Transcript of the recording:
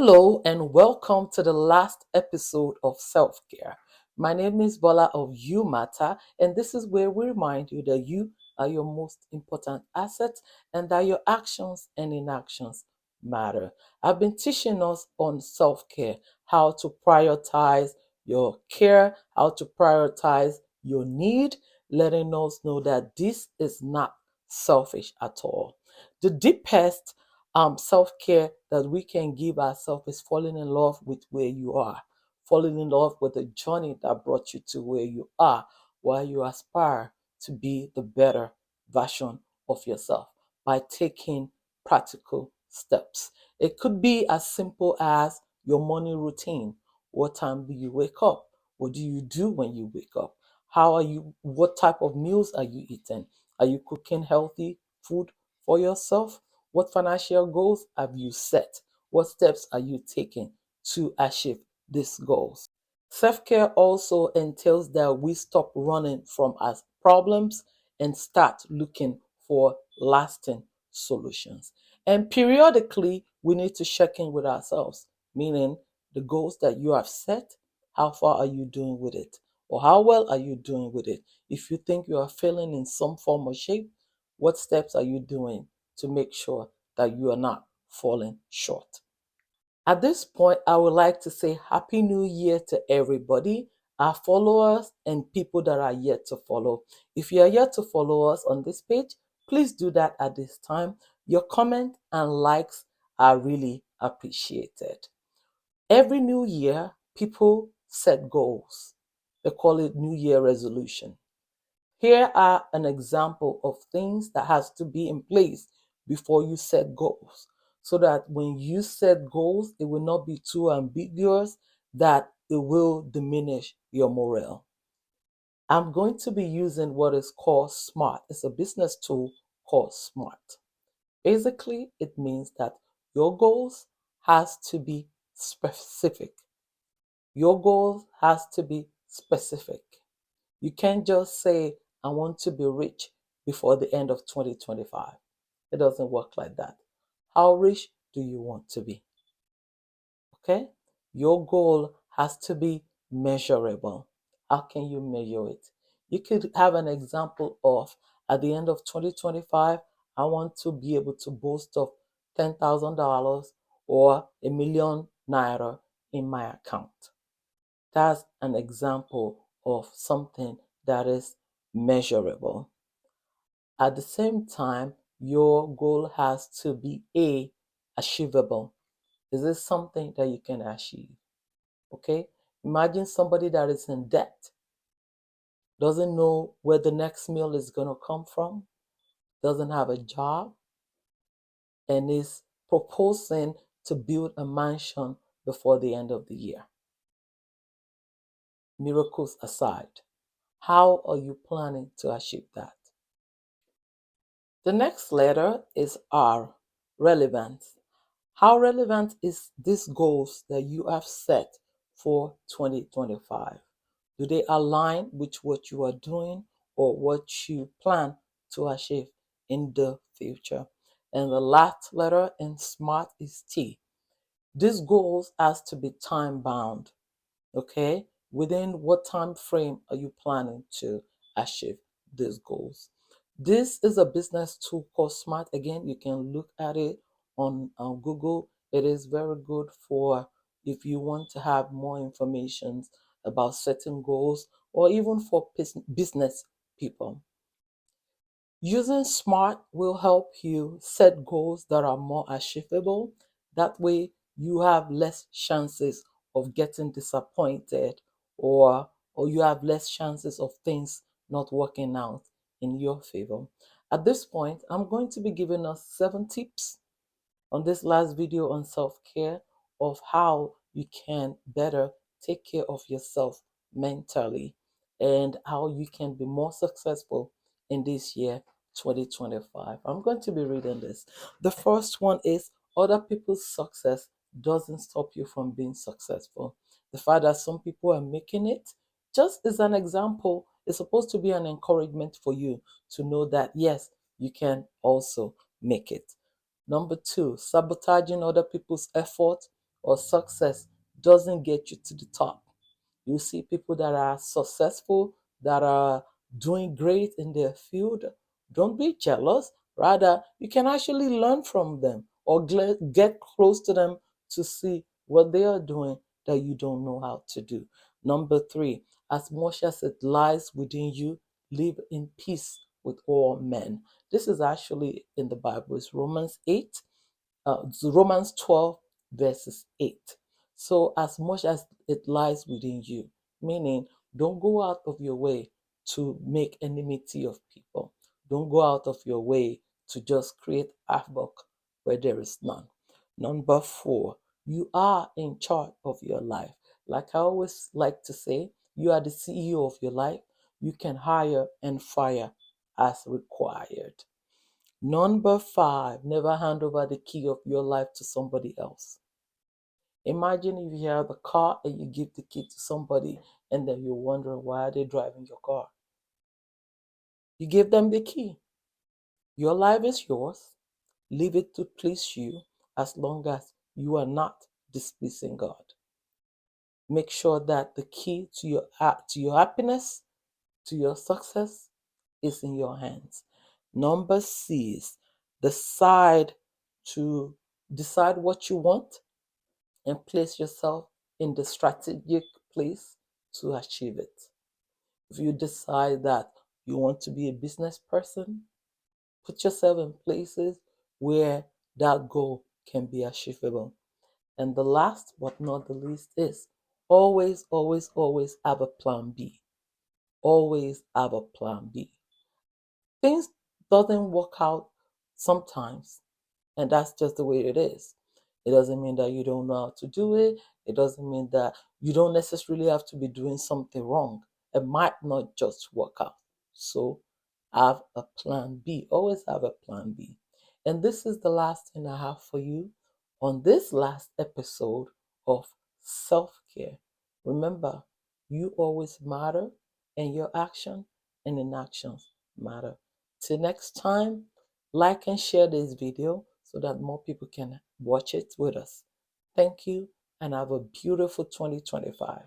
Hello and welcome to the last episode of Self Care. My name is Bola of You Matter, and this is where we remind you that you are your most important asset and that your actions and inactions matter. I've been teaching us on self care, how to prioritize your care, how to prioritize your need, letting us know that this is not selfish at all. The deepest self care that we can give ourselves is falling in love with where you are, falling in love with the journey that brought you to where you are, while you aspire to be the better version of yourself by taking practical steps. It could be as simple as your morning routine. What time do you wake up? What do you do when you wake up? What type of meals are you eating? Are you cooking healthy food for yourself? What financial goals have you set? What steps are you taking to achieve these goals? Self care also entails that we stop running from our problems and start looking for lasting solutions. And periodically, we need to check in with ourselves, meaning the goals that you have set, how far are you doing with it? Or how well are you doing with it? If you think you are failing in some form or shape, what steps are you doing to make sure that you are not falling short? At this point, I would like to say Happy New Year to everybody, our followers and people that are yet to follow. If you are yet to follow us on this page, please do that at this time. Your comment and likes are really appreciated. Every new year, people set goals. They call it New Year resolution. Here are an example of things that has to be in place before you set goals, so that when you set goals, it will not be too ambiguous that it will diminish your morale. I'm going to be using what is called SMART. It's a business tool called SMART. Basically, it means that your goals has to be specific. Your goals has to be specific. You can't just say, I want to be rich before the end of 2025. It doesn't work like that. How rich do you want to be? Okay? Your goal has to be measurable. How can you measure it? You could have an example of at the end of 2025, I want to be able to boast of $10,000 or ₦1 million in my account. That's an example of something that is measurable. At the same time, your goal has to be achievable. Is this something that you can achieve? Okay? Imagine somebody that is in debt, doesn't know where the next meal is going to come from, doesn't have a job, and is proposing to build a mansion before the end of the year. Miracles aside, how are you planning to achieve that? The next letter is R, relevance. How relevant is these goals that you have set for 2025? Do they align with what you are doing or what you plan to achieve in the future? And the last letter in SMART is T. These goals has to be time bound. Okay? Within what time frame are you planning to achieve these goals? This is a business tool called Smart. Again, you can look at it on Google. It is very good for if you want to have more information about setting goals or even for business people. Using SMART will help you set goals that are more achievable. That way, you have less chances of getting disappointed or you have less chances of things not working out in your favor. At this point, I'm going to be giving us 7 tips on this last video on self-care of how you can better take care of yourself mentally and how you can be more successful in this year 2025. I'm going to be reading this. The first one is other people's success doesn't stop you from being successful. The fact that some people are making it just as an example is supposed to be an encouragement for you to know that yes, you can also make it. Number two, sabotaging other people's effort or success doesn't get you to the top. You see people that are successful, that are doing great in their field. Don't be jealous. Rather, you can actually learn from them or get close to them to see what they are doing that you don't know how to do. Number three, as much as it lies within you, live in peace with all men. This is actually in the Bible. It's Romans 12, verses 8. So, as much as it lies within you, meaning don't go out of your way to make enmity of people, don't go out of your way to just create havoc where there is none. Number four, you are in charge of your life. Like I always like to say, you are the CEO of your life. You can hire and fire as required. Number five, never hand over the key of your life to somebody else. Imagine if you have a car and you give the key to somebody and then you're wondering why are they driving your car. You give them the key. Your life is yours. Leave it to please you as long as you are not displeasing God. Make sure that the key to your happiness, to your success is in your hands. Number six, decide to decide what you want and place yourself in the strategic place to achieve it. If you decide that you want to be a business person, put yourself in places where that goal can be achievable. And the last but not the least is always, always, always have a plan B. Always have a plan B. Things doesn't work out sometimes, and that's just the way it is. It doesn't mean that you don't know how to do it. It doesn't mean that you don't necessarily have to be doing something wrong. It might not just work out. So have a plan B. Always have a plan B. And this is the last thing I have for you on this last episode of self care. Remember, you always matter, and your action and inactions matter. Till next time, like and share this video so that more people can watch it with us. Thank you and have a beautiful 2025.